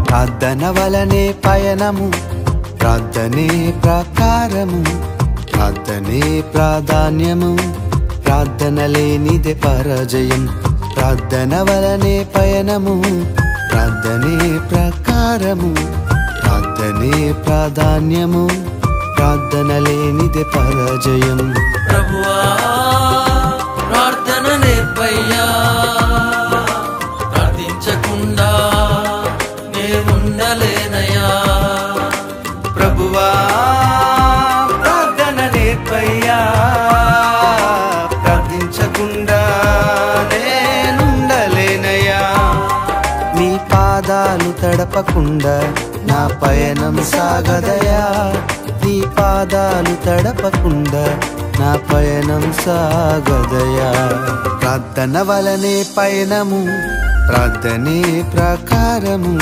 ప్రార్థన వలనే పయనము, ప్రార్థనే ప్రకారము, ప్రార్థనే ప్రాధాన్యము, ప్రార్థన లేనిదే పరాజయం. ప్రార్థన వలనే పయనము, ప్రార్థనే ప్రకారము, ప్రార్థనే ప్రాధాన్యము, ప్రార్థన లేనిదే పరాజయం. ప్రభువా ప్రార్థన నేర్పయ్యా, ప్రార్థించకుండా నే ఉండలేనయ్యా. ప్రభువా ప్రార్థన నేర్పయ్యా, ప్రార్థించకుండా నేనుండలేనయ్యా. నీ పాదాలు తడపకుండా నా పయనం సాగదయా, నీ పాదాలు తడపకుండా నా పయనం సాగదయా. ప్రార్థన వలనే పయనము, ప్రార్థనే ప్రకారము.